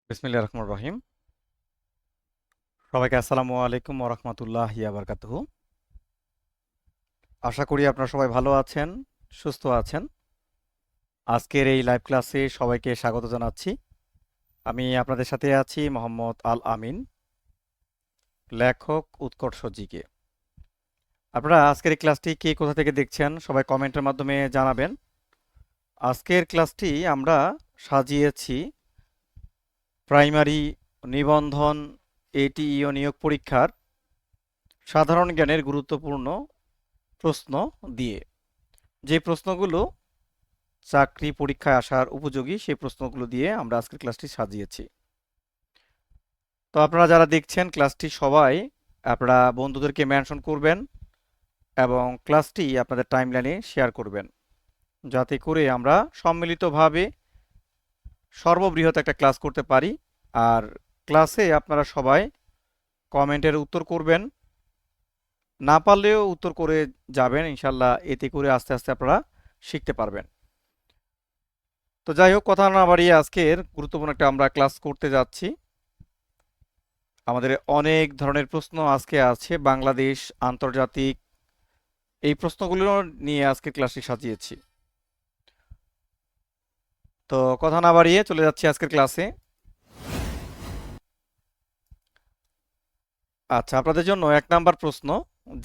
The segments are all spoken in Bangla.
বিসমিল্লাহির রহমানির রহিম। সবাইকে আসসালামু আলাইকুম ওয়া রাহমাতুল্লাহি ওয়া বারাকাতুহু। আশা করি আপনারা সবাই ভালো আছেন, সুস্থ আছেন। আজকের এই লাইভ ক্লাসে সবাইকে স্বাগত জানাচ্ছি। আমি আপনাদের সাথে আছি মোহাম্মদ আল আমিন, লেখক উৎকর্ষ জিকে। আপনারা আজকের এই ক্লাসটি কে কোথা থেকে দেখছেন সবাই কমেন্টের মাধ্যমে জানাবেন। আজকের ক্লাসটি আমরা সাজিয়েছি প্রাইমারি নিবন্ধন এটিইও নিয়োগ পরীক্ষার সাধারণ জ্ঞানের গুরুত্বপূর্ণ প্রশ্ন দিয়ে। যে প্রশ্নগুলো চাকরি পরীক্ষায় আসার উপযোগী সেই প্রশ্নগুলো দিয়ে আমরা আজকের ক্লাসটি সাজিয়েছি। তো আপনারা যারা দেখছেন ক্লাসটি সবাই আপনারা বন্ধুদেরকে মেনশন করবেন এবং ক্লাসটি আপনাদের টাইমলাইনে শেয়ার করবেন, যাতে করে আমরা সম্মিলিতভাবে সর্ববৃহৎ একটা ক্লাস করতে পারি। আর ক্লাসে আপনারা সবাই কমেন্টের উত্তর করবেন, না পারলেও উত্তর করে যাবেন ইনশাল্লাহ। এতে করে আস্তে আস্তে আপনারা শিখতে পারবেন। তো যাই হোক, কথা না বাড়িয়ে আজকের গুরুত্বপূর্ণ একটা আমরা ক্লাস করতে যাচ্ছি। আমাদের অনেক ধরনের প্রশ্ন আজকে আছে, বাংলাদেশ, আন্তর্জাতিক, এই প্রশ্নগুলো নিয়ে আজকে ক্লাসটি সাজিয়েছি। তো কথা না বাড়িয়ে চলে যাচ্ছি আজকের ক্লাসে। আচ্ছা, আপনাদের জন্য 1 নাম্বার প্রশ্ন,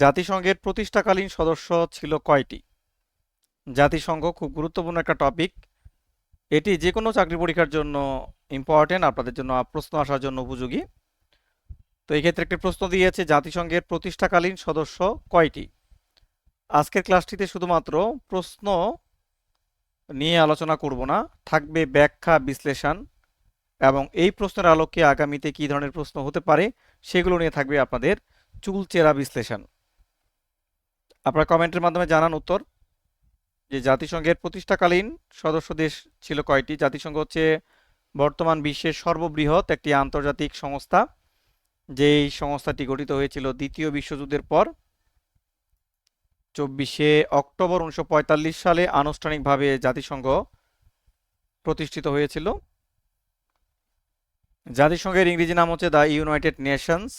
জাতিসংঘের প্রতিষ্ঠাকালীন সদস্য ছিল কয়টি? জাতিসংঘ খুব গুরুত্বপূর্ণ একটা টপিক, এটি যে কোনো চাকরি পরীক্ষার জন্য ইম্পর্টেন্ট, আপনাদের জন্য প্রশ্ন আসার জন্য উপযোগী। তো এই ক্ষেত্রে একটি প্রশ্ন দিয়েছে, জাতিসংঘের প্রতিষ্ঠাকালীন সদস্য কয়টি? আজকের ক্লাসটিতে শুধুমাত্র প্রশ্ন নিয়ে আলোচনা করব না, থাকবে ব্যাখ্যা, বিশ্লেষণ এবং এই প্রশ্নের আলোকে আগামীতে কী ধরনের প্রশ্ন হতে পারে সেগুলো নিয়ে থাকবে আপনাদের চুলচেরা বিশ্লেষণ। আপনারা কমেন্টের মাধ্যমে জানান উত্তর, যে জাতিসংঘের প্রতিষ্ঠাকালীন সদস্য দেশ ছিল কয়টি? জাতিসংঘ হচ্ছে বর্তমান বিশ্বের সর্ববৃহৎ একটি আন্তর্জাতিক সংস্থা, যেই সংস্থাটি গঠিত হয়েছিল দ্বিতীয় বিশ্বযুদ্ধের পর। 24শে অক্টোবর 1945 সালে আনুষ্ঠানিকভাবে জাতিসংঘ প্রতিষ্ঠিত হয়েছিল। জাতিসংঘের ইংরেজি নাম হচ্ছে দ্য ইউনাইটেড নেশনস।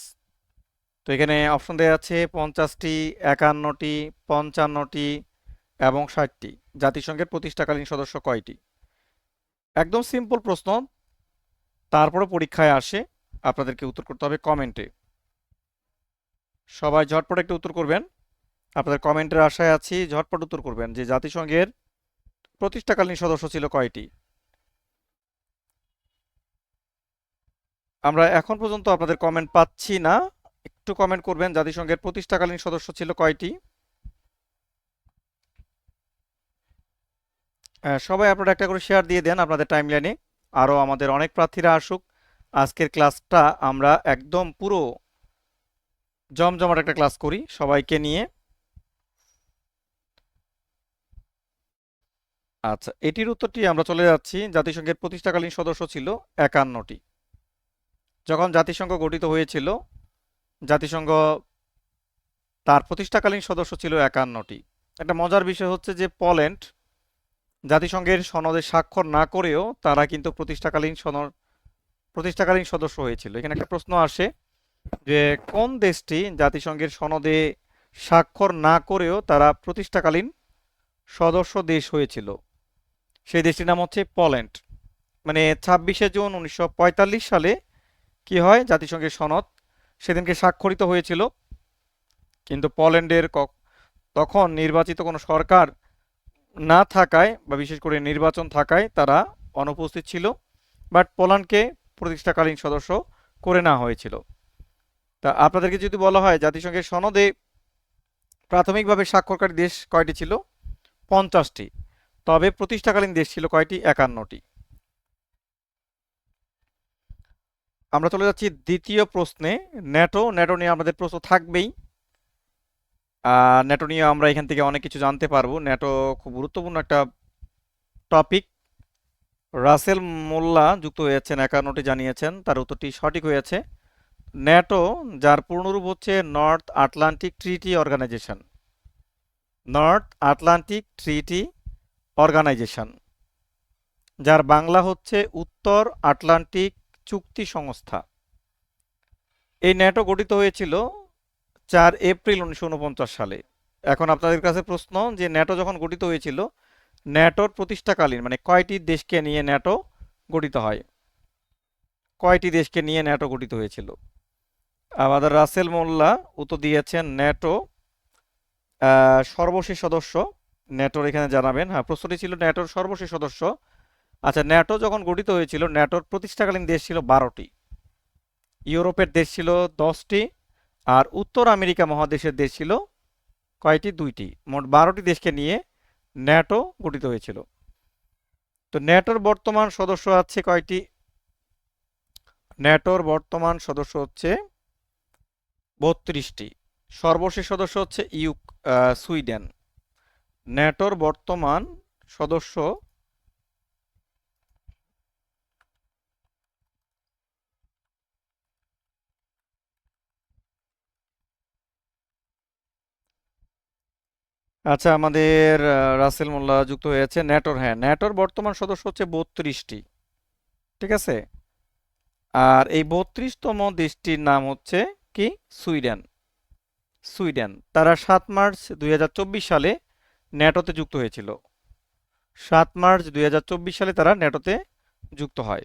তো এখানে অপশন দেওয়া আছে 50টি, 51টি, 55টি এবং 60টি। জাতিসংঘের প্রতিষ্ঠাকালীন সদস্য কয়টি? একদম সিম্পল প্রশ্ন, তারপরে পরীক্ষায় আসে, আপনাদেরকে উত্তর করতে হবে কমেন্টে। সবাই ঝটপট একটা উত্তর করবেন, আপনাদের কমেন্টের আশায় আছি। ঝটপট উত্তর করবেন যে জাতিসংঘের প্রতিষ্ঠাকালীন সদস্য ছিল কয়টি। আমরা এখন পর্যন্ত আপনাদের কমেন্ট পাচ্ছি না, একটু কমেন্ট করবেন জাতিসংঘের প্রতিষ্ঠাকালীন সদস্য ছিল কয়টি। সবাই আপনারা একটা করে শেয়ার দিয়ে দেন আপনাদের টাইমলাইনে, আরও আমাদের অনেক প্রার্থীরা আসুক। আজকের ক্লাসটা আমরা একদম পুরো জমজমাট একটা ক্লাস করি সবাইকে নিয়ে। আচ্ছা, এটির উত্তরটি আমরা চলে যাচ্ছি, জাতিসংঘের প্রতিষ্ঠাকালীন সদস্য ছিল 51টি। যখন জাতিসংঘ গঠিত হয়েছিল, জাতিসংঘ তার প্রতিষ্ঠাকালীন সদস্য ছিল 51টি। একটা মজার বিষয় হচ্ছে যে পোল্যান্ড জাতিসংঘের সনদে স্বাক্ষর না করেও তারা কিন্তু প্রতিষ্ঠাকালীন সদস্য হয়েছিল। এখানে একটা প্রশ্ন আসে যে কোন দেশটি জাতিসংঘের সনদে স্বাক্ষর না করেও তারা প্রতিষ্ঠাকালীন সদস্য দেশ হয়েছিল? সেই দেশটির নাম হচ্ছে পোল্যান্ড। মানে 26শে জুন 1945 সালে কি হয়, জাতিসংঘের সনদ সেদিনকে স্বাক্ষরিত হয়েছিল, কিন্তু পোল্যান্ডের তখন নির্বাচিত কোনো সরকার না থাকায় বা বিশেষ করে নির্বাচন থাকায় তারা অনুপস্থিত ছিল, বাট পোল্যান্ডকে প্রতিষ্ঠাকালীন সদস্য করে নেওয়া হয়েছিল। তা আপনাদেরকে যদি বলা হয় জাতিসংঘের সনদে প্রাথমিকভাবে স্বাক্ষরকারী দেশ কয়টি ছিল? 50টি, তবে প্রতিষ্ঠাকালীন দেশ ছিল কয়টি? 51টি। আমরা চলে যাচ্ছি দ্বিতীয় প্রশ্নে, ন্যাটো। ন্যাটো নিয়ে আমাদের প্রশ্ন থাকবেই, ন্যাটো নিয়ে আমরা এখান থেকে অনেক কিছু জানতে পারবো। ন্যাটো খুব গুরুত্বপূর্ণ একটা টপিক। রাসেল মোল্লা যুক্ত হয়েছেন, 51টি জানিয়েছেন, তার উত্তরটি সঠিক হয়েছে। ন্যাটো, যার পূর্ণরূপ হচ্ছে north Atlantic treaty organization. North Atlantic treaty organization, যার বাংলা হচ্ছে উত্তর আটলান্টিক চুক্তি সংস্থা। এই ন্যাটো গঠিত হয়েছিল 4 এপ্রিল 1949 সালে। এখন আপনাদের কাছে প্রশ্ন যে ন্যাটো যখন গঠিত হয়েছিল, ন্যাটোর প্রতিষ্ঠাকালীন মানে কয়টি দেশকে নিয়ে ন্যাটো গঠিত হয়? কয়টি দেশকে নিয়ে ন্যাটো গঠিত হয়েছিল? আমাদের রাসেল মোল্লা উত্তর দিয়েছেন ন্যাটো সর্বশেষ সদস্য। ন্যাটোর এখানে জানাবেন। হ্যাঁ, প্রশ্নটি ছিল ন্যাটোর সর্বশেষ সদস্য। আচ্ছা, ন্যাটো যখন গঠিত হয়েছিল ন্যাটোর প্রতিষ্ঠাকালীন দেশ ছিল 12টি, ইউরোপের দেশ ছিল 10টি, আর উত্তর আমেরিকা মহাদেশের দেশ ছিল কয়টি? 2টি। মোট 12টি দেশকে নিয়ে ন্যাটো গঠিত হয়েছিল। তো ন্যাটোর বর্তমান সদস্য আছে কয়টি? ন্যাটোর বর্তমান সদস্য হচ্ছে 32টি। সর্বশেষ সদস্য হচ্ছে সুইডেন। ন্যাটোর বর্তমান সদস্য আচ্ছা, আমাদের রাসেল মোল্লা যুক্ত হয়েছে ন্যাটোর। হ্যাঁ, ন্যাটোর বর্তমান সদস্য হচ্ছে 32টি। ঠিক আছে। আর এই 32তম দেশটির নাম হচ্ছে কি? সুইডেন। সুইডেন তারা 7 মার্চ 2024 সালে ন্যাটোতে যুক্ত হয়েছিল। 7 মার্চ 2024 সালে তারা ন্যাটোতে যুক্ত হয়।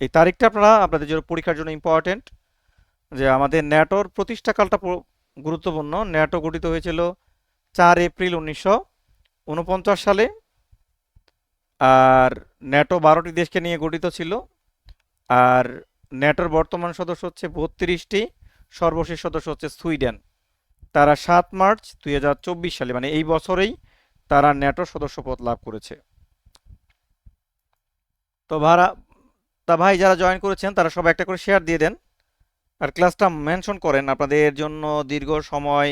এই তারিখটা আপনাদের জন্য পরীক্ষার জন্য ইম্পর্টেন্ট, যে আমাদের ন্যাটোর প্রতিষ্ঠাকালটা গুরুত্বপূর্ণ। ন্যাটো গঠিত হয়েছিল 4 এপ্রিল 1949 সালে। আর ন্যাটো 12টি দেশকে নিয়ে গঠিত ছিল। আর ন্যাটোর বর্তমান সদস্য হচ্ছে 32টি, সর্বশেষ সদস্য হচ্ছে সুইডেন। তারা 7 মার্চ 2024 সালে মানে এই বছরেই তারা ন্যাটোর সদস্যপদ লাভ করেছে। তো ভাই যারা জয়েন করেছেন তারা সবাই একটা করে শেয়ার দিয়ে দেন, আর ক্লাসটা মেনশন করেন। আপনাদের জন্য দীর্ঘ সময়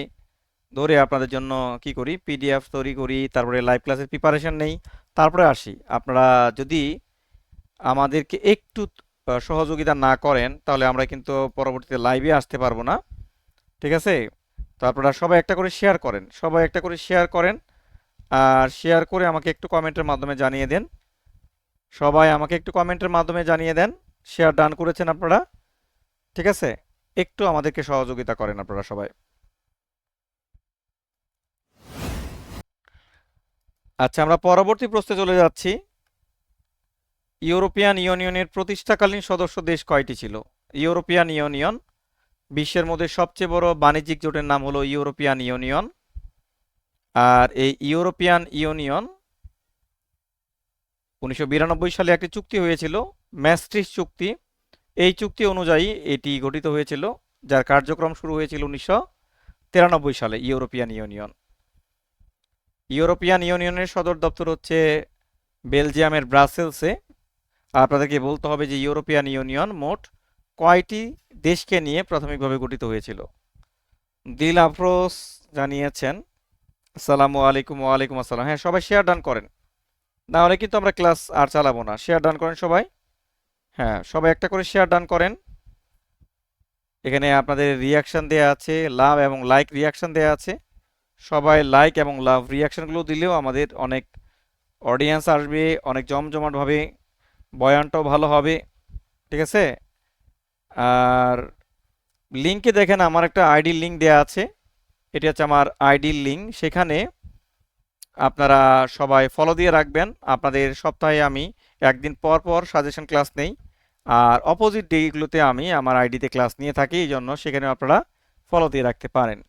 ধরে আপনাদের জন্য কি করি, পিডিএফ তৈরি করি, তারপরে লাইভ ক্লাসের প্রিপারেশন নেই, তারপরে আসি। আপনারা যদি আমাদেরকে একটু সহযোগিতা না করেন তাহলে আমরা কিন্তু পরবর্তীতে লাইভে আসতে পারবো না। ঠিক আছে। তো আপনারা সবাই একটা করে শেয়ার করেন, সবাই একটা করে শেয়ার করেন, আর শেয়ার করে আমাকে একটু কমেন্টের মাধ্যমে জানিয়ে দেন। সবাই আমাকে একটু কমেন্টের মাধ্যমে জানিয়ে দেন শেয়ার ডান করেছেন আপনারা। ঠিক আছে, একটু আমাদেরকে সহযোগিতা করেন আপনারা সবাই। আচ্ছা, আমরা পরবর্তী প্রশ্নে চলে যাচ্ছি। ইউরোপিয়ান ইউনিয়নের প্রতিষ্ঠাকালীন সদস্য দেশ কয়টি ছিল? ইউরোপিয়ান ইউনিয়ন বিশ্বের মধ্যে সবচেয়ে বড় বাণিজ্যিক জোটের নাম হলো ইউরোপিয়ান ইউনিয়ন। আর এই ইউরোপিয়ান ইউনিয়ন 1992 সালে একটি চুক্তি হয়েছিল, ম্যাস্ট্রিক্ট চুক্তি। এই চুক্তি অনুযায়ী এটি গঠিত হয়েছিল, যার কার্যক্রম শুরু হয়েছিল 1993 সালে। ইউরোপিয়ান ইউনিয়ন, ইউরোপিয়ান ইউনিয়নের সদর দপ্তর হচ্ছে বেলজিয়ামের ব্রাসেলসে। আপনাদেরকে বলতে হবে যে ইউরোপিয়ান ইউনিয়ন মোট কয়টি দেশকে নিয়ে প্রাথমিকভাবে গঠিত হয়েছিল। দিল আফরোজ জানিয়েছেন আসসালামু আলাইকুম। ওয়ালাইকুম আসসালাম। হ্যাঁ, সবাই শেয়ার ডান করেন, না হলে কিন্তু আমরা ক্লাস আর চালাবো না। শেয়ার ডান করেন সবাই। হ্যাঁ, সবাই একটা করে শেয়ার ডান করেন। এখানে আপনাদের রিয়াকশন দেয়া আছে, লাভ এবং লাইক রিয়াকশন দেয়া আছে। সবাই লাইক এবং লাভ রিয়াকশনগুলো দিলেও আমাদের অনেক অডিয়েন্স আসবে, অনেক জমজমাটভাবে, বয়ানটাও ভালো হবে। ঠিক আছে। আর লিঙ্কে দেখেন আমার একটা আইডি লিঙ্ক দেয়া আছে, এটি হচ্ছে আমার আইডির লিঙ্ক। সেখানে আপনারা সবাই ফলো দিয়ে রাখবেন। আপনাদের সপ্তাহে আমি একদিন পর পর সাজেশন ক্লাস নেই, আর অপোজিট ডেগুলোতে আমি আমার আইডিতে ক্লাস নিয়ে থাকি, এই জন্য সেখানে আপনারা ফলো দিয়ে রাখতে পারেন।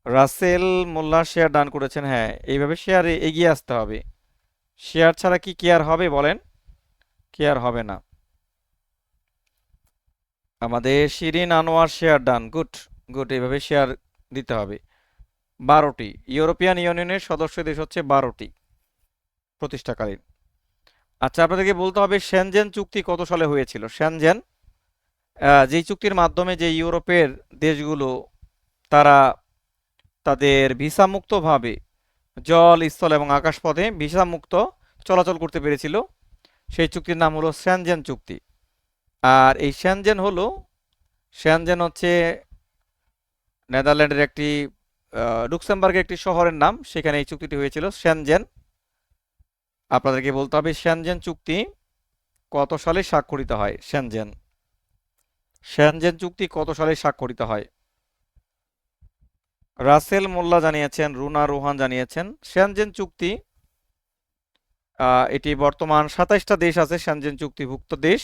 রাসেল মোল্লা শেয়ার ডান করেছেন। হ্যাঁ, এইভাবে শেয়ারে এগিয়ে আসতে হবে। শেয়ার ছাড়া কি কেয়ার হবে বলেন? কেয়ার হবে না। আমাদের Shirin Anwar share done, good good. এইভাবে শেয়ার দিতে হবে। 12টি ইউরোপিয়ান ইউনিয়নের সদস্য দেশ হচ্ছে 12টি প্রতিষ্ঠাকালীন। আচ্ছা, আপনাদেরকে বলতে হবে সেনজেন চুক্তি কত সালে হয়েছিল। সেনজেন যেই চুক্তির মাধ্যমে যে ইউরোপের দেশগুলো তারা তাদের ভিসা মুক্তভাবে জল, স্থল এবং আকাশপথে ভিসা মুক্ত চলাচল করতে পেরেছিল, সেই চুক্তির নাম হলো সেনজেন চুক্তি। আর এই সেনজেন হচ্ছে নেদারল্যান্ডের একটি লুক্সেমবার্গের একটি শহরের নাম, সেখানে এই চুক্তিটি হয়েছিল সেনজেন। আপনাদেরকে বলতে হবে সেনজেন চুক্তি কত সালে স্বাক্ষরিত হয়? সেনজেন সেনজেন চুক্তি কত সালে স্বাক্ষরিত হয়? রাসেল মোল্লা জানিয়েছেন, রুনা রোহান জানিয়েছেন সেনজেন চুক্তি এটি বর্তমান 27টা দেশ আছে সেনজেন চুক্তিভুক্ত দেশ।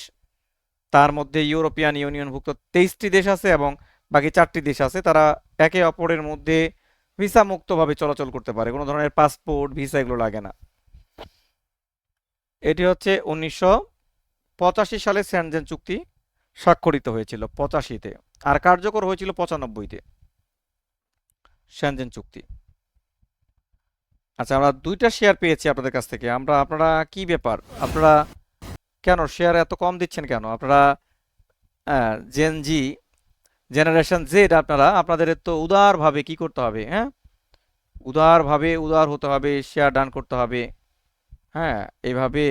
তার মধ্যে ইউরোপিয়ান ইউনিয়নভুক্ত 23টি দেশ আছে এবং বাকি 4টি দেশ আছে। তারা একে অপরের মধ্যে ভিসা মুক্তভাবে চলাচল করতে পারে, কোনো ধরনের পাসপোর্ট ভিসা এগুলো লাগে না। এটি হচ্ছে 1985 সালে সেনজেন চুক্তি স্বাক্ষরিত হয়েছিল 85-তে, আর কার্যকর হয়েছিল 95-তে সেনজেন চুক্তি। আচ্ছা, আমরা 2টা শেয়ার পেয়েছি আপনাদের কাছ থেকে। আপনারা কি ব্যাপার, আপনারা কেন শেয়ার এত কম দিচ্ছেন কেন? আপনারা জেন জি, জেনারেশন জেড, আপনাদের তো উদারভাবে কি করতে হবে? হ্যাঁ, উদারভাবে উদার হতে হবে, শেয়ার ডান করতে হবে। হ্যাঁ, এইভাবে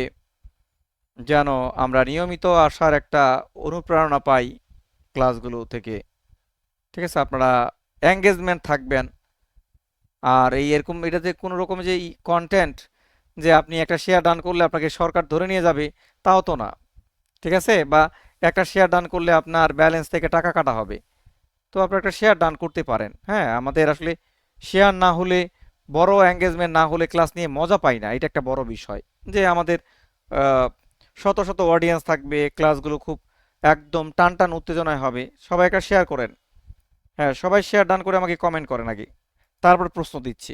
যেন আমরা নিয়মিত আসার একটা অনুপ্রেরণা পাই ক্লাসগুলো থেকে। ঠিক আছে, আপনারা এঙ্গেজমেন্ট থাকবেন। আর এরকম এটাতে কোনো রকম যে কন্টেন্ট যে আপনি একটা শেয়ার ডান করলে আপনাকে সরকার ধরে নিয়ে যাবে, তাও তো না। ঠিক আছে, বা একটা শেয়ার ডান করলে আপনার ব্যালেন্স থেকে টাকা কাটা হবে। তো আপনি একটা শেয়ার ডান করতে পারেন। হ্যাঁ, আমাদের আসলে শেয়ার না হলে, বড় এঙ্গেজমেন্ট না হলে ক্লাস নিয়ে মজা পাই না, এটা একটা বড় বিষয়। যে আমাদের আহ, শত শত অডিয়েন্স থাকবে, ক্লাসগুলো খুব একদম টান টান উত্তেজনায় হবে। সবাই একটা শেয়ার করেন। হ্যাঁ, সবাই শেয়ার ডান করে আমাকে কমেন্ট করেন আগে, তারপর প্রশ্ন দিচ্ছি।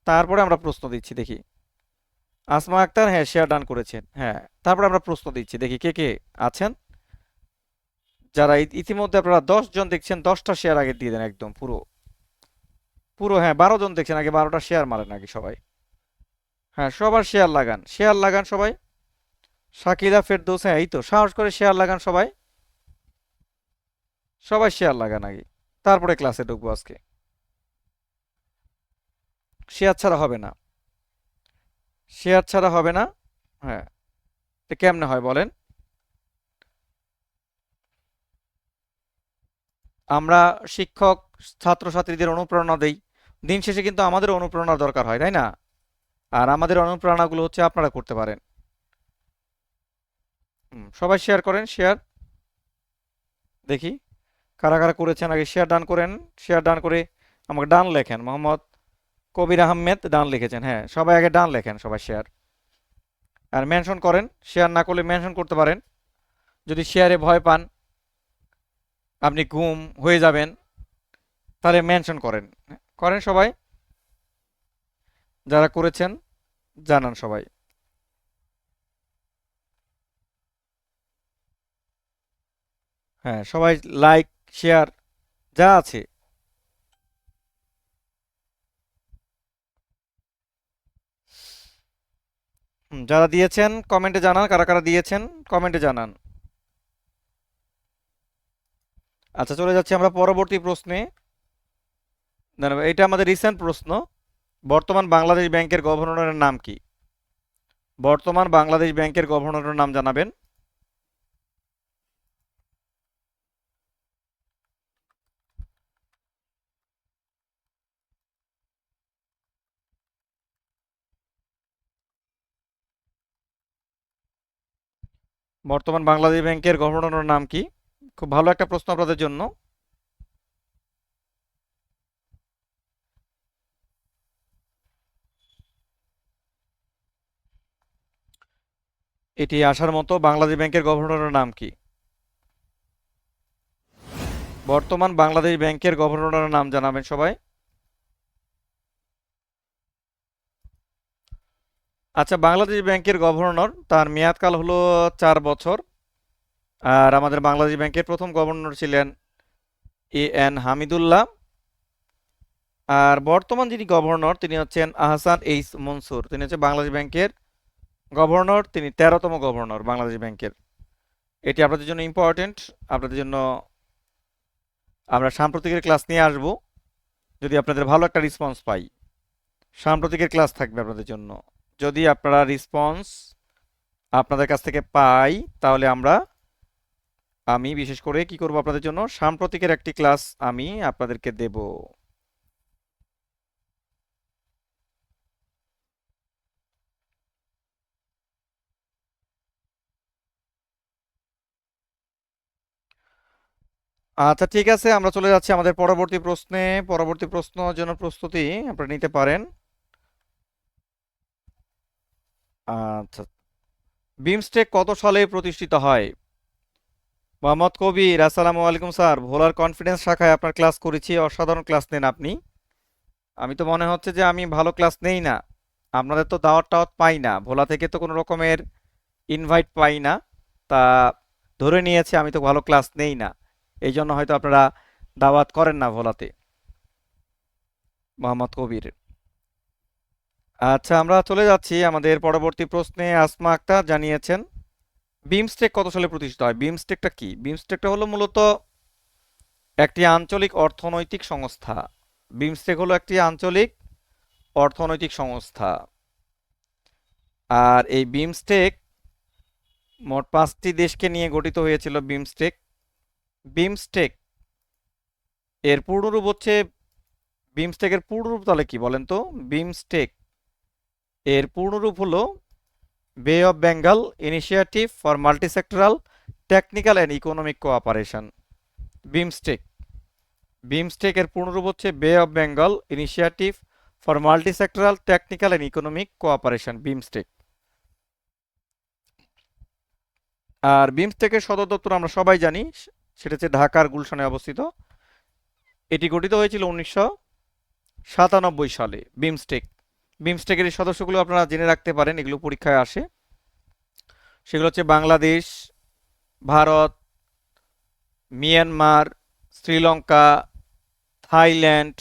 তারপরে আমরা প্রশ্ন দিচ্ছি, দেখি। আসমা আক্তার, হ্যাঁ শেয়ার ডান করেছেন। হ্যাঁ, তারপরে আমরা প্রশ্ন দিচ্ছি, দেখি কে কে আছেন। যারা ইতিমধ্যে আপনারা 10 জন দেখছেন, 10টা শেয়ার আগে দিয়ে দেন, একদম পুরো পুরো। হ্যাঁ, 12 জন দেখছেন, আগে 12টা শেয়ার মারেন আগে সবাই। হ্যাঁ, সবার শেয়ার লাগান, শেয়ার লাগান সবাই। শাকিলা ফেরদৌস, হ্যাঁ এই তো, সাহস করে শেয়ার লাগান সবাই। সবাই শেয়ার লাগান আগে, তারপরে ক্লাসে ঢুকবো আজকে। শেয়ার ছাড়া হবে না, শেয়ার ছাড়া হবে না। হ্যাঁ, তো কেমনে হয় বলেন? আমরা শিক্ষক ছাত্রছাত্রীদের অনুপ্রেরণা দেই, দিন শেষে কিন্তু আমাদের অনুপ্রেরণার দরকার হয়, তাই না? আর আমাদের অনুপ্রেরণাগুলো হচ্ছে আপনারা করতে পারেন। সবাই শেয়ার করেন, শেয়ার। দেখি কারা কারা করেছেন, আগে শেয়ার ডান করেন। শেয়ার ডান করে আমাকে ডান লেখেন। মোহাম্মদ কবির আহমেদ ডান লিখেছেন। হ্যাঁ, সবাই আগে ডান লেখেন, সবাই শেয়ার। আর মেনশন করেন, শেয়ার না করলে মেনশন করতে পারেন। যদি শেয়ারে ভয় পান, আপনি গুম হয়ে যাবেন, তাহলে মেনশন করেন। করেন সবাই, যারা করেছেন জানান সবাই। হ্যাঁ, সবাই লাইক শেয়ার যা আছে। যারা দিয়েছেন কমেন্টে জানান, কারা কারা দিয়েছেন কমেন্টে জানান। আচ্ছা, চলে যাচ্ছি আমরা পরবর্তী প্রশ্নে। দাঁড়াও, এটা আমাদের রিসেন্ট প্রশ্ন। বর্তমান বাংলাদেশ ব্যাংকের গভর্নরের নাম কি? বর্তমান বাংলাদেশ ব্যাংকের গভর্নরের নাম জানাবেন। বর্তমান বাংলাদেশ ব্যাংকের গভর্নরের নাম কি? খুব ভালো একটা প্রশ্ন আপনাদের জন্য। এটি আসার মতো। বাংলাদেশ ব্যাংকের গভর্নরের নাম কি? বর্তমান বাংলাদেশ ব্যাংকের গভর্নরের নাম জানাবেন সবাই। আচ্ছা, বাংলাদেশ ব্যাংকের গভর্নর, তার মেয়াদকাল হলো 4 বছর। আর আমাদের বাংলাদেশ ব্যাংকের প্রথম গভর্নর ছিলেন এ এন হামিদুল্লাহ। আর বর্তমান যিনি গভর্নর তিনি হচ্ছেন আহসান এইচ মনসুর। তিনি হচ্ছে বাংলাদেশ ব্যাংকের গভর্নর, তিনি 13তম গভর্নর বাংলাদেশ ব্যাংকের। এটি আপনাদের জন্য ইম্পর্টেন্ট। আপনাদের জন্য আমরা সাম্প্রতিকের ক্লাস নিয়ে আসব, যদি আপনাদের ভালো একটা রেসপন্স পাই। সাম্প্রতিকের ক্লাস থাকবে আপনাদের জন্য। যদি আপনারা রেসপন্স আপনাদের কাছ থেকে পাই, তাহলে আমি বিশেষ করে কি করব, আপনাদের জন্য সাম্প্রতিকের একটি ক্লাস আমি আপনাদেরকে দেব। আচ্ছা, ঠিক আছে, আমরা চলে যাচ্ছি আমাদের পরবর্তী প্রশ্নে। পরবর্তী প্রশ্নের জন্য প্রস্তুতি আপনারা নিতে পারেন। আচ্ছা, বিমস্টেক কত সালে প্রতিষ্ঠিত হয়? মোহাম্মদ কবির, আসসালামু আলাইকুম স্যার। ভোলার কনফিডেন্স শাখায় আপনার ক্লাস করেছি, অসাধারণ ক্লাস নেন আপনি। আমি তো মনে হচ্ছে যে আমি ভালো ক্লাস নেই না। আপনাদের তো দাওয়াত টাওয়াত পাই না, ভোলা থেকে তো কোনো রকমের ইনভাইট পাই না। তা ধরে নিয়েছে আমি তো ভালো ক্লাস নেই না, এই জন্য হয়তো আপনারা দাওয়াত করেন না ভোলাতে। মোহাম্মদ কবির। আচ্ছা, আমরা চলে যাচ্ছি আমাদের পরবর্তী প্রশ্নে। আসমা আক্তার জানিয়েছেন বিমস্টেক কত সালে প্রতিষ্ঠিত হয়? বিমস্টেকটা কি? বিমস্টেকটা হলো মূলত একটি আঞ্চলিক অর্থনৈতিক সংস্থা। বিমস্টেক হলো একটি আঞ্চলিক অর্থনৈতিক সংস্থা। আর এই বিমস্টেক মোট 5টি দেশকে নিয়ে গঠিত হয়েছিল। বিমস্টেক বিমস্টেক এর পূর্ণরূপ হচ্ছে, বিমস্টেকের পূর্ণরূপ তাহলে কি বলেন তো? বিমস্টেক এর পূর্ণরূপ হলো bay of Bengal initiative for multisectoral technical and economic cooperation. BIMSTEC BIMSTEC এর পূর্ণরূপ হচ্ছে bay of Bengal initiative for multisectoral technical and economic cooperation, BIMSTEC. আর বিমস্টেকের সদর দপ্তর আমরা সবাই জানি, সেটা হচ্ছে ঢাকার গুলশানে অবস্থিত। এটি গঠিত হয়েছিল 1997 সালে। বিমস্টেক বিমস্টেকের এই সদস্যগুলো আপনারা জেনে রাখতে পারেন, এগুলো পরীক্ষায় আসে। সেগুলো হচ্ছে বাংলাদেশ, ভারত, মিয়ানমার, শ্রীলঙ্কা, থাইল্যান্ড,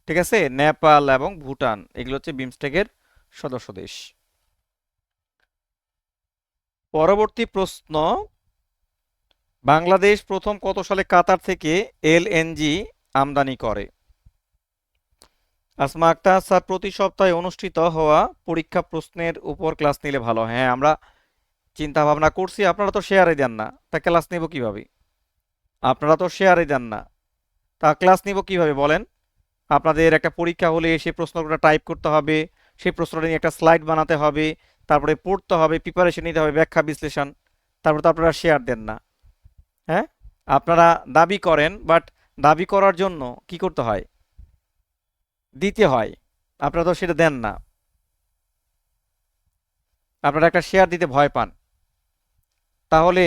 ঠিক আছে, নেপাল এবং ভুটান, এগুলো হচ্ছে বিমস্টেকের সদস্য দেশ। পরবর্তী প্রশ্ন, বাংলাদেশ প্রথম কত সালে কাতার থেকে এলএনজি আমদানি করে? আসমা আক্তার স্যার, প্রতি সপ্তাহে অনুষ্ঠিত হওয়া পরীক্ষা প্রশ্নের উপর ক্লাস নিলে ভালো। হ্যাঁ, আমরা চিন্তা ভাবনা করছি, আপনারা তো শেয়ারে দেন না, তা ক্লাস নিব কিভাবে? আপনারা তো শেয়ারে দেন না, তা ক্লাস নিব কিভাবে বলেন? আপনাদের একটা পরীক্ষা হলে সেই প্রশ্নটা টাইপ করতে হবে, সেই প্রশ্নটা নিয়ে একটা স্লাইড বানাতে হবে, তারপরে পড়তে হবে, প্রিপারেশন নিতে হবে, ব্যাখ্যা বিশ্লেষণ, তারপর তো আপনারা শেয়ার দেন না। হ্যাঁ, আপনারা দাবি করেন, বাট দাবি করার জন্য কি করতে হয়? দিতে হয়। আপনারা তো সেটা দেন না, আপনারা একটা শেয়ার দিতে ভয় পান। তাহলে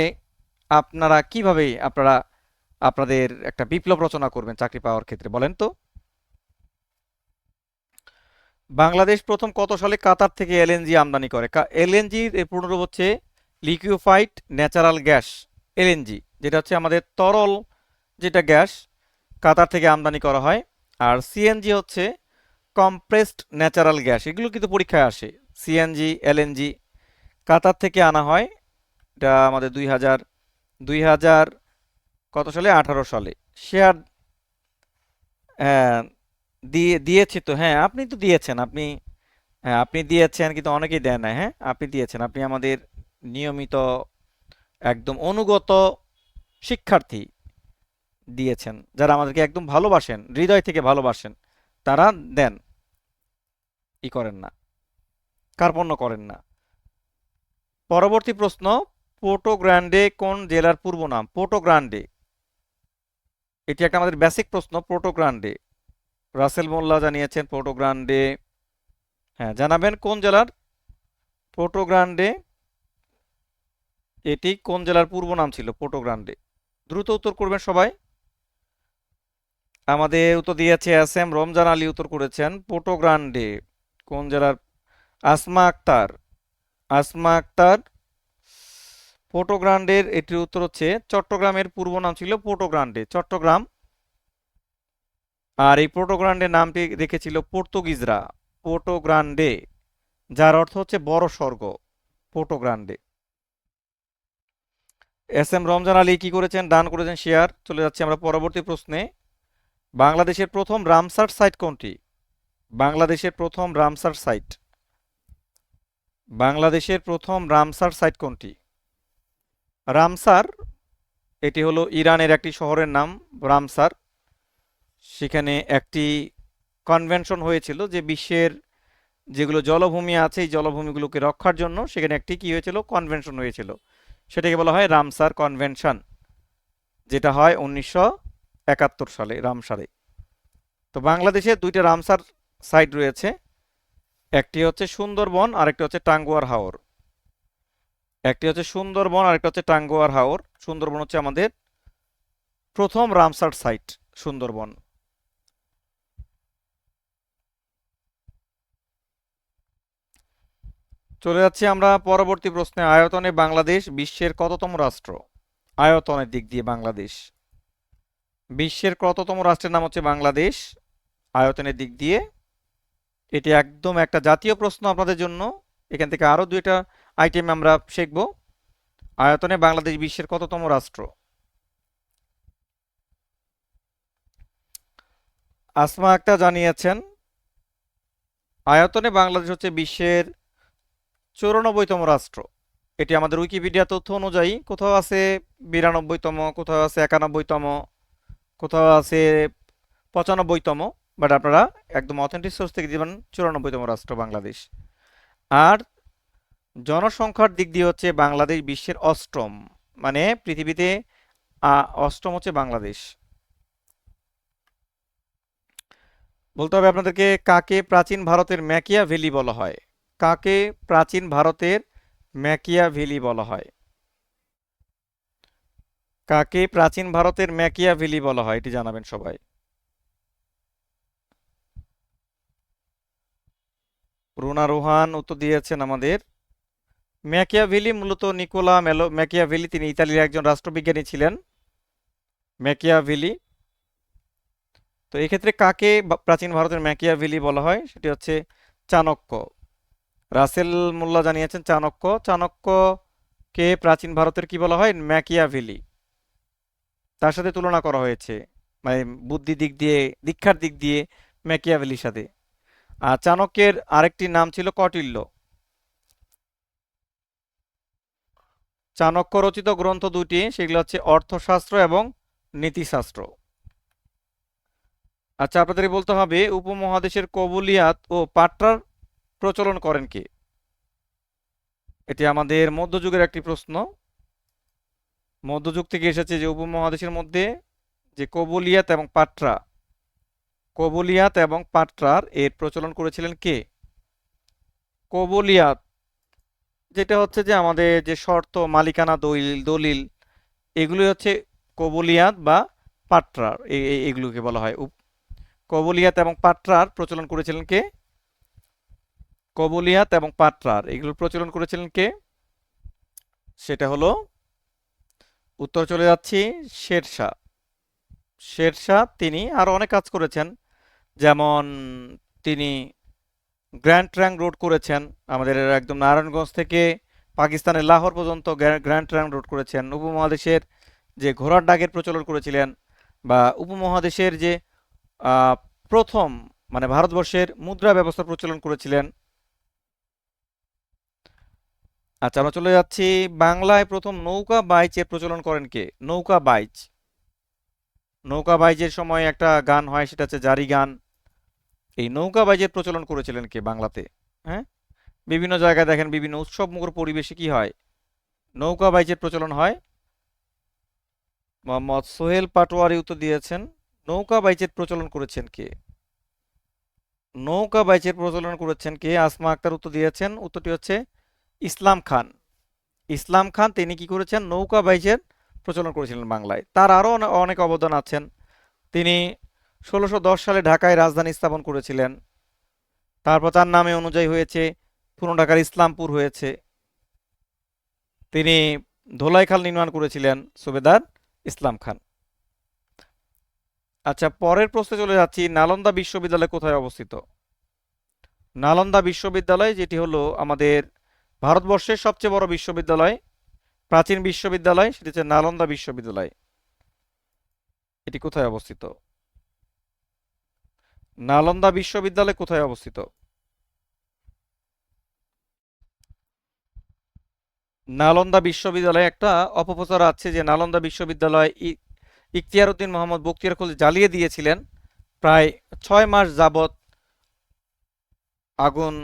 আপনারা কিভাবে আপনারা আপনাদের একটা বিপ্লব রচনা করবেন চাকরি পাওয়ার ক্ষেত্রে, বলেন তো? বাংলাদেশ প্রথম কত সালে কাতার থেকে এলএনজি আমদানি করে? এলএনজির এর পূর্ণরূপ হচ্ছে লিকুইফাইড ন্যাচারাল গ্যাস, এলএনজি, যেটা হচ্ছে আমাদের তরল যেটা গ্যাস, কাতার থেকে আমদানি করা হয়। আর সিএনজি হচ্ছে কম্প্রেসড ন্যাচারাল গ্যাস, এগুলো কিন্তু পরীক্ষায় আসে। সিএনজি, এলএনজি কাতার থেকে আনা হয়। এটা আমাদের 2000 কত সালে, 18 সালে। শেয়ার দিয়েছি তো, হ্যাঁ আপনি তো দিয়েছেন, আপনি, হ্যাঁ আপনি দিয়েছেন, কিন্তু অনেকেই দেয় না। হ্যাঁ, আপনি দিয়েছেন, আপনি আমাদের নিয়মিত একদম অনুগত শিক্ষার্থী দিয়েছেন, যারা আমাদেরকে একদম ভালোবাসেন, হৃদয় থেকে ভালোবাসেন, তারা দেন, ই করেন না, কার্পণ্য করেন না। পরবর্তী প্রশ্ন, পোর্টো গ্রান্ডে কোন জেলার পূর্ব নাম? পোর্টো গ্রান্ডে, এটি একটা আমাদের বেসিক প্রশ্ন। পোর্টো গ্রান্ডে, রাসেল মোল্লা জানিয়েছেন পোর্টো গ্রান্ডে। হ্যাঁ, জানাবেন কোন জেলার পোর্টো গ্রান্ডে, এটি কোন জেলার পূর্ব নাম ছিল পোর্টো গ্রান্ডে? দ্রুত উত্তর করবেন সবাই। আমাদের উত্তর দিয়েছে এস এম রমজান আলী, উত্তর করেছেন পোর্টো গ্রান্ডে কোন জেলার। আসমা আক্তার, আসমা আক্তার, পোর্টো গ্রান্ডের এটির উত্তর হচ্ছে চট্টগ্রামের পূর্ব নাম ছিল পোর্টো গ্রান্ডে, চট্টগ্রাম। আর এই পোর্টো গ্রান্ডের নামটি রেখেছিল পর্তুগিজরা, পোর্টো গ্রান্ডে, যার অর্থ হচ্ছে বড় স্বর্গ, পোর্টো Grande. S M Ramzan Ali কি করেছেন? দান করেছেন শেয়ার। চলে যাচ্ছি আমরা পরবর্তী প্রশ্নে। বাংলাদেশের প্রথম রামসার সাইট কোনটি? বাংলাদেশের প্রথম রামসার সাইট, বাংলাদেশের প্রথম রামসার সাইট কোনটি? রামসার, এটি হলো ইরানের একটি শহরের নাম, রামসার। সেখানে একটি কনভেনশন হয়েছিল যে বিশ্বের যেগুলো জলভূমি আছে, এই জলভূমিগুলোকে রক্ষার জন্য সেখানে একটি কি হয়েছিল, কনভেনশন হয়েছিল। সেটাকে বলা হয় রামসার কনভেনশন, যেটা হয় সালে রামসারে। তো বাংলাদেশে দুইটা রামসার সাইট রয়েছে, একটি হচ্ছে সুন্দরবন আর একটি হচ্ছে টাঙ্গুয়ার হাওর। একটি হচ্ছে সুন্দরবন আর একটা হচ্ছে টাঙ্গুয়ার হাওর। সুন্দরবন হচ্ছে আমাদের প্রথম রামসার সাইট, সুন্দরবন। চলে যাচ্ছি আমরা পরবর্তী প্রশ্নে। আয়তনে বাংলাদেশ বিশ্বের কততম রাষ্ট্র? আয়তনের দিক দিয়ে বাংলাদেশ বিশ্বের কততম রাষ্ট্রের নাম হচ্ছে বাংলাদেশ আয়তনের দিক দিয়ে। এটি একদম একটা জাতীয় প্রশ্ন আপনাদের জন্য। এখান থেকে আরো দুইটা আইটেম আমরা শিখব। আয়তনে বাংলাদেশ বিশ্বের কততম রাষ্ট্র? আসমা আক্তার জানিয়েছেন আয়তনে বাংলাদেশ হচ্ছে বিশ্বের 94তম রাষ্ট্র। এটি আমাদের উইকিপিডিয়া তথ্য অনুযায়ী। কোথাও আছে 92তম, কোথাও আছে 91তম, কোথাও আছে 95তম, বাট আপনারা একদম অথেন্টিক সোর্স থেকে দিবেন 94তম রাষ্ট্র বাংলাদেশ। আর জনসংখ্যার দিক দিয়ে হচ্ছে বাংলাদেশ বিশ্বের অষ্টম, মানে পৃথিবীতে অষ্টম হচ্ছে বাংলাদেশ। বলতে হবে আপনাদেরকে, কাকে প্রাচীন ভারতের ম্যাকিয়াভেলি বলা হয়? কাকে প্রাচীন ভারতের ম্যাকিয়াভেলি বলা হয়? কাকে প্রাচীন ভারতের ম্যাকিয়াভেলি বলা হয় এটি জানাবেন সবাই। রুনা রোহান উত্তর দিয়েছেন আমাদের ম্যাকিয়াভেলি মূলত নিকোলা ম্যাকিয়াভেলি, তিনি ইতালির একজন রাষ্ট্রবিজ্ঞানী ছিলেন ম্যাকিয়াভেলি। তো এক্ষেত্রে কাকে প্রাচীন ভারতের ম্যাকিয়াভেলি বলা হয় সেটি হচ্ছে চাণক্য। রাসেল মোল্লা জানিয়েছেন চাণক্য। চাণক্যকে প্রাচীন ভারতের কি বলা হয়? ম্যাকিয়াভেলি। তার সাথে তুলনা করা হয়েছে, মানে বুদ্ধি দিক দিয়ে, দীক্ষার দিক দিয়ে ম্যাকিয়াভেলির সাথে। আর চাণক্যের আরেকটি নাম ছিল কৌটিল্য। চাণক্য রচিত গ্রন্থ দুটি, সেগুলো হচ্ছে অর্থশাস্ত্র এবং নীতিশাস্ত্র। আচ্ছা, আপনাদের বলতে হবে উপমহাদেশের কবুলিয়াত ও পাট্রার প্রচলন করেন কে? এটি আমাদের মধ্যযুগের একটি প্রশ্ন। মধ্যযুগ থেকে এসেছে যে উপমহাদেশের মধ্যে যে কবুলিয়াত এবং পাট্রার এর প্রচলন করেছিলেন কে? কবুলিয়াত যেটা হচ্ছে যে আমাদের যে শর্ত, মালিকানা, দলিল, এগুলি হচ্ছে কবুলিয়াত বা পাট্রার, এগুলোকে বলা হয়। কবুলিয়াত এবং পাট্রার প্রচলন করেছিলেন কে? কবুলিয়াত এবং পাট্রার এগুলোর প্রচলন করেছিলেন কে? সেটা হলো, উত্তর চলে যাচ্ছি, শেরশাহ। শেরশাহ তিনি আরো অনেক কাজ করেছেন, যেমন তিনি গ্র্যান্ড ট্রাঙ্ক রোড করেছেন, আমাদের একদম নারায়ণগঞ্জ থেকে পাকিস্তানের লাহোর পর্যন্ত গ্র্যান্ড ট্রাঙ্ক রোড করেছেন। উপমহাদেশের যে ঘোড়ার ডাকের প্রচলন করেছিলেন, বা উপমহাদেশের যে প্রথম, মানে ভারতবর্ষের মুদ্রা ব্যবস্থার প্রচলন করেছিলেন। আচ্ছা, আমরা চলে যাচ্ছি, বাংলায় প্রথম নৌকা বাইচের প্রচলন করেন কে? নৌকা বাইচ। নৌকা বাইচের সময় একটা গান হয়, সেটা হচ্ছে জারি গান। এই নৌকা বাইচের প্রচলন করেছিলেন কে বাংলাতে? হ্যাঁ, বিভিন্ন জায়গায় দেখেন বিভিন্ন উৎসব মুখর পরিবেশে কি হয়, নৌকা বাইচের প্রচলন হয়। মোহাম্মদ সোহেল পাটোয়ারি উত্তর দিয়েছেন নৌকা বাইচের প্রচলন করেছেন কে? নৌকা বাইচের প্রচলন করেছেন কে? আসমা আক্তার উত্তর দিয়েছেন, উত্তরটি হচ্ছে ইসলাম খান। ইসলাম খান তিনি কি করেছেন? নৌকা বাইচের প্রচলন করেছিলেন বাংলায়। তার আরো অনেক অবদান আছেন। তিনি 1610 সালে ঢাকায় রাজধানী স্থাপন করেছিলেন। তারপর তার নামে অনুযায়ী হয়েছে, পুরনো ঢাকার ইসলামপুর হয়েছে। তিনি ধোলাইখাল নির্মাণ করেছিলেন সুবেদার ইসলাম খান। আচ্ছা, পরের প্রশ্নে চলে যাচ্ছি, নালন্দা বিশ্ববিদ্যালয় কোথায় অবস্থিত? নালন্দা বিশ্ববিদ্যালয় যেটি হলো আমাদের ভারতবর্ষের সবচেয়ে বড় বিশ্ববিদ্যালয়, প্রাচীন বিশ্ববিদ্যালয়, সেটি হচ্ছে নালন্দা বিশ্ববিদ্যালয়। এটি কোথায় অবস্থিত? নালন্দা বিশ্ববিদ্যালয় কোথায় অবস্থিত? নালন্দা বিশ্ববিদ্যালয়ে একটা অপপ্রচার আছে যে নালন্দা বিশ্ববিদ্যালয় ইখতিয়ার উদ্দিন মোহাম্মদ বখতিয়ার খলজি জ্বালিয়ে দিয়েছিলেন। প্রায় 6 মাস যাবত আগুন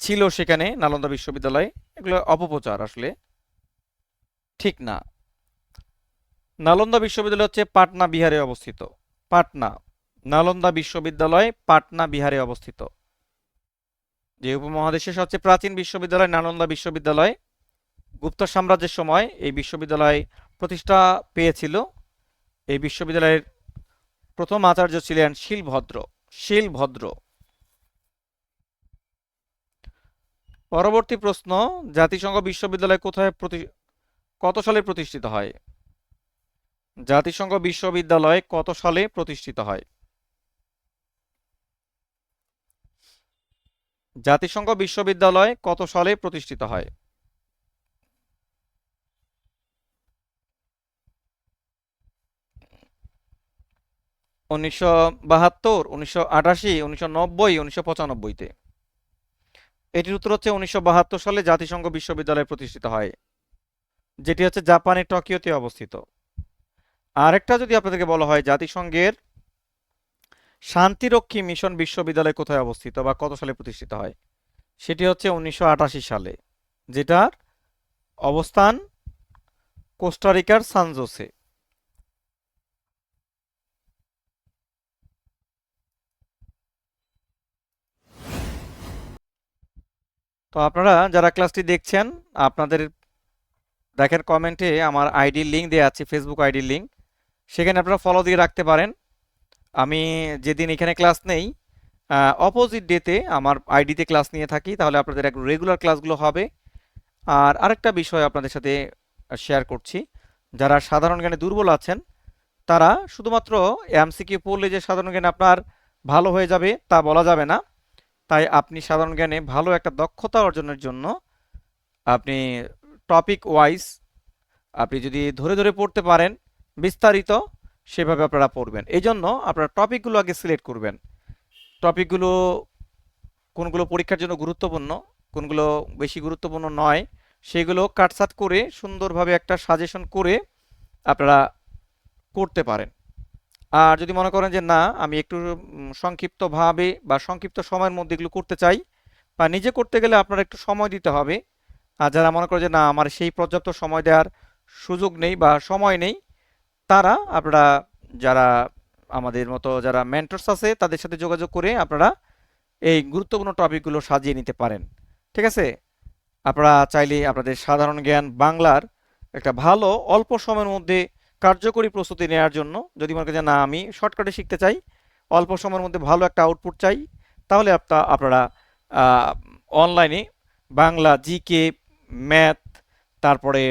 ছিল সেখানে নালন্দা বিশ্ববিদ্যালয়ে। এগুলো অপপ্রচার, আসলে ঠিক না। নালন্দা বিশ্ববিদ্যালয় হচ্ছে পাটনা বিহারে অবস্থিত। পাটনা, নালন্দা বিশ্ববিদ্যালয় পাটনা বিহারে অবস্থিত। যে উপমহাদেশের সবচেয়ে প্রাচীন বিশ্ববিদ্যালয় নালন্দা বিশ্ববিদ্যালয়, গুপ্ত সাম্রাজ্যের সময় এই বিশ্ববিদ্যালয় প্রতিষ্ঠা পেয়েছিল। এই বিশ্ববিদ্যালয়ের প্রথম আচার্য ছিলেন শিলভদ্র। শিলভদ্র। পরবর্তী প্রশ্ন, জাতিসংঘ বিশ্ববিদ্যালয় কত সালে প্রতিষ্ঠিত হয়? জাতিসংঘ বিশ্ববিদ্যালয় কত সালে প্রতিষ্ঠিত হয়? জাতিসংঘ বিশ্ববিদ্যালয় কত সালে প্রতিষ্ঠিত হয়? 1972, 1988, 1990, 1995-তে। এটির উত্তর হচ্ছে 1972 সালে জাতিসংঘ বিশ্ববিদ্যালয় প্রতিষ্ঠিত হয়, যেটি হচ্ছে জাপানের টোকিওতে অবস্থিত। আরেকটা যদি আপনাদেরকে বলা হয় জাতিসংঘের শান্তিরক্ষী মিশন বিশ্ববিদ্যালয় কোথায় অবস্থিত বা কত সালে প্রতিষ্ঠিত হয়, সেটি হচ্ছে 1988 সালে, যেটার অবস্থান কোস্টারিকার সান জোসে। তো আপনারা যারা ক্লাসটি দেখছেন, আপনাদের দেখেন কমেন্টে আমার আইডির লিঙ্ক দেওয়া আছে, ফেসবুক আইডির লিঙ্ক, সেখানে আপনারা ফলো দিয়ে রাখতে পারেন। আমি যেদিন এখানে ক্লাস নেই, অপোজিট ডেতে আমার আইডিতে ক্লাস নিয়ে থাকি, তাহলে আপনাদের এক রেগুলার ক্লাসগুলো হবে। আর আরেকটা বিষয় আপনাদের সাথে শেয়ার করছি, যারা সাধারণ জ্ঞানে দুর্বল আছেন, তারা শুধুমাত্র এমসিকিউ পড়লে যে সাধারণ জ্ঞানে আপনার ভালো হয়ে যাবে তা বলা যাবে না। তাই আপনি সাধারণ জ্ঞানে ভালো একটা দক্ষতা অর্জনের জন্য আপনি টপিক ওয়াইজ আপনি যদি ধরে ধরে পড়তে পারেন, বিস্তারিত সেভাবে আপনারা পড়বেন। এই জন্য আপনারা টপিকগুলো আগে সিলেক্ট করবেন। টপিকগুলো কোনগুলো পরীক্ষার জন্য গুরুত্বপূর্ণ, কোনগুলো বেশি গুরুত্বপূর্ণ নয়, সেগুলো কাটছাট করে সুন্দরভাবে একটা সাজেশন করে আপনারা করতে পারেন। আর যদি মনে করেন যে না, আমি একটু সংক্ষিপ্তভাবে বা সংক্ষিপ্ত সময়ের মধ্যে এগুলো করতে চাই, বা নিজে করতে গেলে আপনার একটু সময় দিতে হবে। আর যারা মনে করেন যে না, আমার সেই পর্যাপ্ত সময় দেওয়ার সুযোগ নেই বা সময় নেই, তারা আপনারা যারা আমাদের মতো যারা মেন্টরস আছে তাদের সাথে যোগাযোগ করে আপনারা এই গুরুত্বপূর্ণ টপিকগুলো সাজিয়ে নিতে পারেন। ঠিক আছে? আপনারা চাইলে আপনাদের সাধারণ জ্ঞান বাংলার একটা ভালো অল্প সময়ের মধ্যে কার্যকরী প্রস্তুতি নেওয়ার জন্য, যদি মনে করেন যে না আমি শর্টকাটে শিখতে চাই, অল্প সময়ের মধ্যে ভালো একটা আউটপুট চাই, তাহলে আপনারা অনলাইনে বাংলা, জিকে, ম্যাথ, তারপরে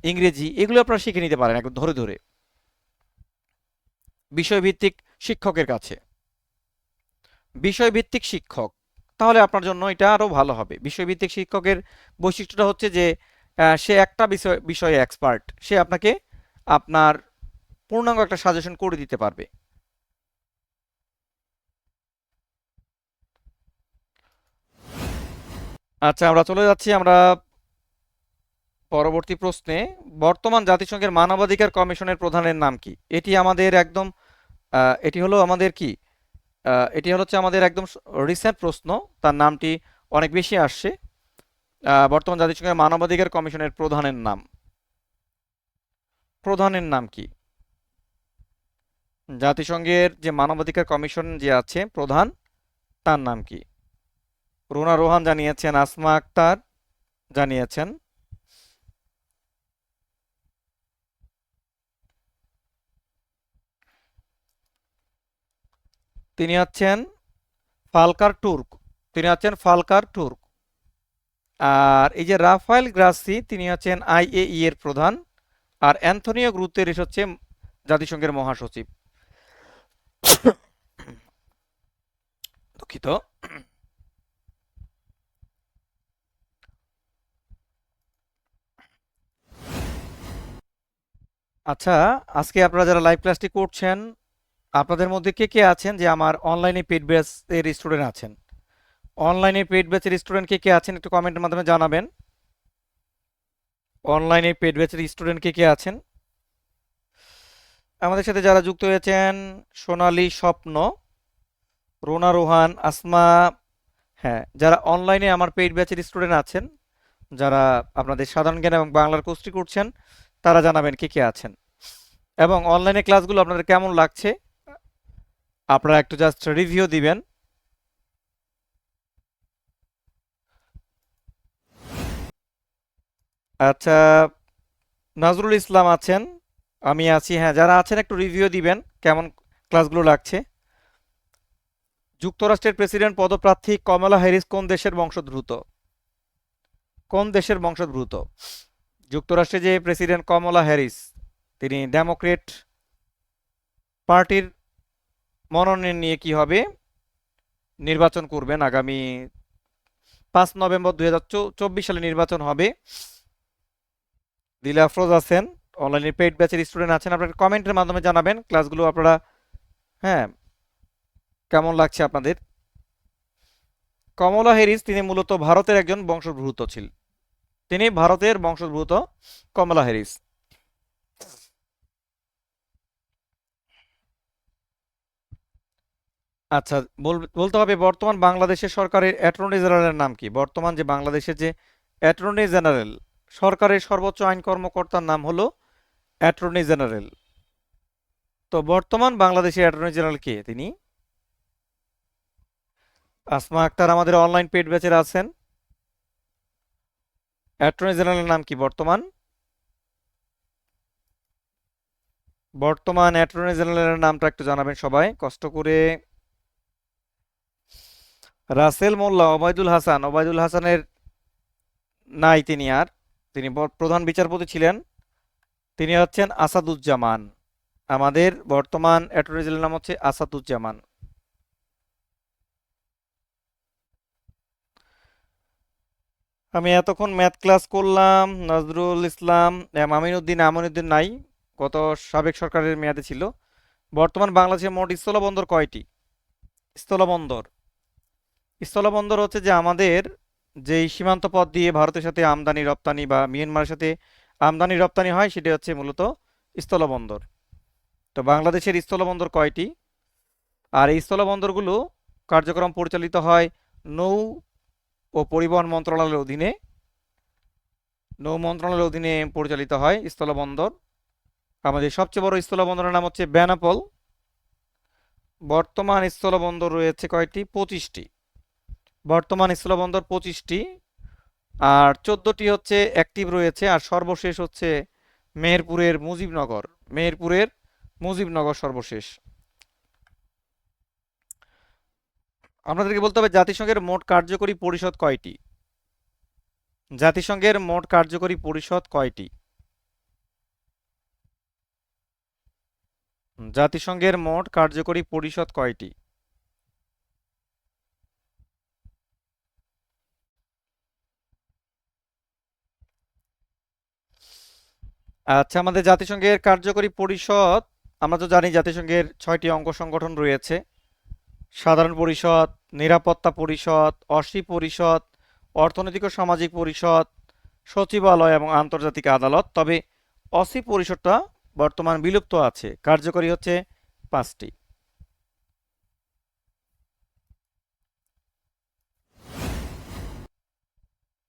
ইংরেজি, এগুলো আপনারা শিখে নিতে পারেন একদম ধরে ধরে বিষয়ভিত্তিক শিক্ষকের কাছে। বিষয়ভিত্তিক শিক্ষক, তাহলে আপনার জন্য এটা আরো ভালো হবে। বিষয়ভিত্তিক শিক্ষকের বৈশিষ্ট্যটা হচ্ছে যে সে একটা বিষয়ে এক্সপার্ট, সে আপনাকে আপনার পূর্ণাঙ্গ একটা সাজেশন করে দিতে পারবে। আচ্ছা, আমরা চলে যাচ্ছি আমরা পরবর্তী প্রশ্নে। বর্তমান জাতিসংঘের মানবাধিকার কমিশনের প্রধানের নাম কি? এটি আমাদের একদম এটি হলো আমাদের কি এটি হচ্ছে আমাদের একদম রিসেন্ট প্রশ্ন, তার নামটি অনেক বেশি আসছে। বর্তমান জাতিসংঘের মানবাধিকার কমিশনের প্রধানের নাম কি? জাতিসংঘের যে মানবাধিকার কমিশন যে আছে প্রধান, তার নাম কি? রুনা রোহান জানিয়েছেন, আসমা আক্তার জানিয়েছেন। তিনি হচ্ছেন ফালকার টুর্ক। তিনি হচ্ছেন ফালকার টুর্ক। আর এই যে রাফায়েল গ্রাসি, তিনি হচ্ছেন আইএই এর প্রধান। আর অ্যান্থনিও গুতেরেস হচ্ছে জাতিসংঘের মহাসচিব। দুঃখিত। আচ্ছা, আজকে আপনারা যারা লাইভ ক্লাসটি করছেন, আপনাদের মধ্যে কে কে আছেন যে আমার অনলাইনে পেড ব্যাচের স্টুডেন্ট আছেন? অনলাইনে পেড ব্যাচের স্টুডেন্ট কে কে আছেন একটু কমেন্টের মাধ্যমে জানাবেন। অনলাইনে পেড ব্যাচের স্টুডেন্ট কে কে আছেন? আমাদের সাথে যারা যুক্ত হয়েছেন, সোনালী স্বপ্ন, রোনা রোহান, আসমা, হ্যাঁ, যারা অনলাইনে আমার পেইড ব্যাচের স্টুডেন্ট আছেন, যারা আপনাদের সাধারণ জ্ঞান এবং বাংলার কোর্সটি করছেন, তারা জানাবেন কে কে আছেন। এবং অনলাইনে ক্লাসগুলো আপনাদের কেমন লাগছে আপনারা একটু জাস্ট রিভিউ দিবেন। আচ্ছা, নজরুল ইসলাম আছেন, আমি আছি, হ্যাঁ যারা আছেন একটু রিভিউ দিবেন কেমন ক্লাসগুলো লাগছে। যুক্তরাষ্ট্রের প্রেসিডেন্ট পদপ্রার্থী কমলা হ্যারিস কোন দেশের বংশোদ্ভূত? কোন দেশের বংশোদ্ভূত? যুক্তরাষ্ট্রে যে প্রেসিডেন্ট কমলা হ্যারিস, তিনি ডেমোক্রেট পার্টির মনোনয়ন নিয়ে কি হবে নির্বাচন করবেন আগামী 5 নভেম্বর 2024 সালে নির্বাচন হবে। দিলে আফরোজ আছেন, অনলাইনে পেইড ব্যাচের স্টুডেন্ট আছেন, আপনারা কমেন্টের মাধ্যমে জানাবেন ক্লাসগুলো আপনারা, হ্যাঁ কেমন লাগছে আপনাদের। কমলা হ্যারিস তিনি মূলত ভারতের একজন বংশোদ্ভূত ছিল, তিনি ভারতের বংশোদ্ভূত কমলা হ্যারিস। আচ্ছা, বলতে হবে বর্তমান বাংলাদেশের সরকারের অ্যাটর্নি জেনারেলের নাম কি? বর্তমান যে বাংলাদেশের যে অ্যাটর্নি জেনারেল, সরকারের সর্বোচ্চ আইন কর্মকর্তার নাম হলো অ্যাটর্নি জেনারেল। তো বর্তমান বাংলাদেশের অ্যাটর্নি জেনারেল কে? তিনি আসমা আক্তার আমাদের অনলাইন পেড ব্যাচের আছেন। অ্যাটর্নি জেনারেলের নাম কি বর্তমান? বর্তমান অ্যাটর্নি জেনারেলের নামটা একটু জানাবেন সবাই কষ্ট করে। রাসেল মোল্লা, ওবায়দুল হাসান, ওবায়দুল হাসানের নাই তিনি আর, তিনি প্রধান বিচারপতি ছিলেন, তিনি হচ্ছেন আসাদুজ্জামান। আমাদের বর্তমান অ্যাটর্নি জেনারেল নাম হচ্ছে আসাদুজ্জামান। আমি এতক্ষণ ম্যাথ ক্লাস করলাম, নজরুল ইসলাম, আমিনুদ্দিন নাই, গত সাবেক সরকারের মেয়াদে ছিল। বর্তমান বাংলাদেশের মোট স্থলবন্দর কয়টি? স্থলবন্দর, স্থলবন্দর হচ্ছে যে আমাদের যেই সীমান্ত পথ দিয়ে ভারতের সাথে আমদানি রপ্তানি বা মিয়ানমারের সাথে আমদানি রপ্তানি হয় সেটি হচ্ছে মূলত স্থলবন্দর। তো বাংলাদেশের স্থলবন্দর কয়টি? আর এই স্থলবন্দরগুলো কার্যক্রম পরিচালিত হয় নৌ ও পরিবহন মন্ত্রণালয়ের অধীনে, নৌ মন্ত্রণালয়ের অধীনে পরিচালিত হয় স্থলবন্দর। আমাদের সবচেয়ে বড় স্থলবন্দরের নাম হচ্ছে বেনাপোল। বর্তমান স্থলবন্দর রয়েছে কয়টি? 25টি। বর্তমান স্থলবন্দর 25টি, আর 14টি হচ্ছে অ্যাক্টিভ রয়েছে, আর সর্বশেষ হচ্ছে মেহেরপুরের মুজিবনগর, মেহেরপুরের মুজিবনগর সর্বশেষ। আপনাদেরকে বলতে হবে জাতিসংঘের মোট কার্যকরী পরিষদ কয়টি? জাতিসংঘের মোট কার্যকরী পরিষদ কয়টি? জাতিসংঘের মোট কার্যকরী পরিষদ কয়টি? আচ্ছা, আমাদের জাতিসংঘের কার্যকরী পরিষদ, আমরা তো জানি জাতিসংঘের 6টি অঙ্গ সংগঠন রয়েছে: সাধারণ পরিষদ, নিরাপত্তা পরিষদ, অসি পরিষদ, অর্থনৈতিক ও সামাজিক পরিষদ, সচিবালয় এবং আন্তর্জাতিক আদালত। তবে অসি পরিষদটা বর্তমান বিলুপ্ত আছে, কার্যকরী হচ্ছে 5টি।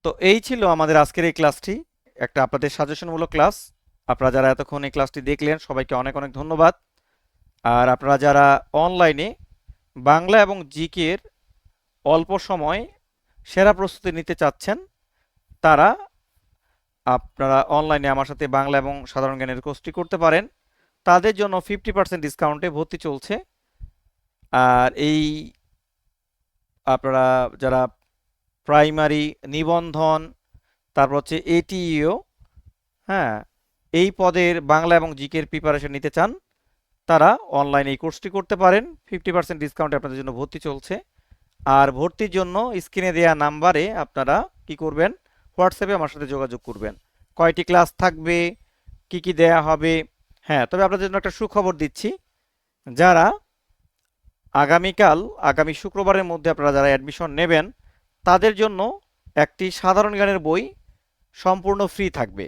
তো এই ছিল আমাদের আজকের এই ক্লাসটি, একটা আপনাদের সাজেশনমূলক ক্লাস। আপনারা যারা এতক্ষণ এই ক্লাসটি দেখলেন সবাইকে অনেক অনেক ধন্যবাদ। আর আপনারা যারা অনলাইনে বাংলা এবং জিকের অল্প সময় সেরা প্রস্তুতি নিতে চাচ্ছেন, তারা আপনারা অনলাইনে আমার সাথে বাংলা এবং সাধারণ জ্ঞানের কোর্সটি করতে পারেন। তাদের জন্য 50% ডিসকাউন্টে ভর্তি চলছে। আর এই আপনারা যারা প্রাইমারি, নিবন্ধন, তারপর হচ্ছে এটিইও, হ্যাঁ এই পদের বাংলা এবং জিকের প্রিপারেশন নিতে চান, তারা অনলাইনে এই কোর্সটি করতে পারেন। 50% ডিসকাউন্টে আপনাদের জন্য ভর্তি চলছে। আর ভর্তির জন্য স্ক্রিনে দেওয়া নাম্বারে আপনারা কি করবেন, হোয়াটসঅ্যাপে আমার সাথে যোগাযোগ করবেন। কয়টি ক্লাস থাকবে, কি কি দেয়া হবে। হ্যাঁ, তবে আপনাদের জন্য একটা সুখবর দিচ্ছি, যারা আগামী শুক্রবারের মধ্যে আপনারা যারা অ্যাডমিশন নেবেন, তাদের জন্য একটি সাধারণ জ্ঞানের বই সম্পূর্ণ ফ্রি থাকবে,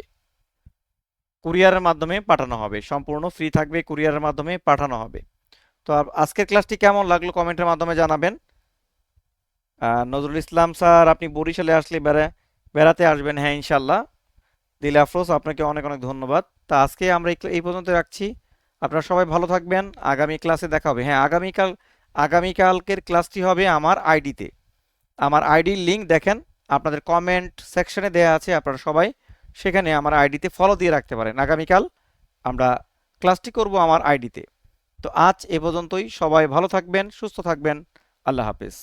কুরিয়ারের মাধ্যমে পাঠানো হবে, সম্পূর্ণ ফ্রি থাকবে, কুরিয়ারের মাধ্যমে পাঠানো হবে। তো আজকের ক্লাসটি কেমন লাগলো কমেন্টের মাধ্যমে জানাবেন। নজরুল ইসলাম স্যার, আপনি বরিশালে আসলে বেড়াতে আসবেন, হ্যাঁ ইনশাল্লাহ। দিল আফরোজ, আপনাকে অনেক অনেক ধন্যবাদ। তা আজকে আমরা এই পর্যন্ত রাখছি। আপনারা সবাই ভালো থাকবেন। আগামী ক্লাসে দেখা হবে। হ্যাঁ, আগামীকালকের ক্লাসটি হবে আমার আইডিতে। আমার আইডির লিংক দেখেন আপনাদের কমেন্ট সেকশনে দেয়া আছে। আপনারা সবাই সেখানে আমার আইডিতে ফলো দিয়ে রাখতে পারেন। আগামীকাল আমরা ক্লাসটি করব আমার আইডিতে। তো আজ এ পর্যন্তই। সবাই ভালো থাকবেন, সুস্থ থাকবেন। আল্লাহ হাফেজ।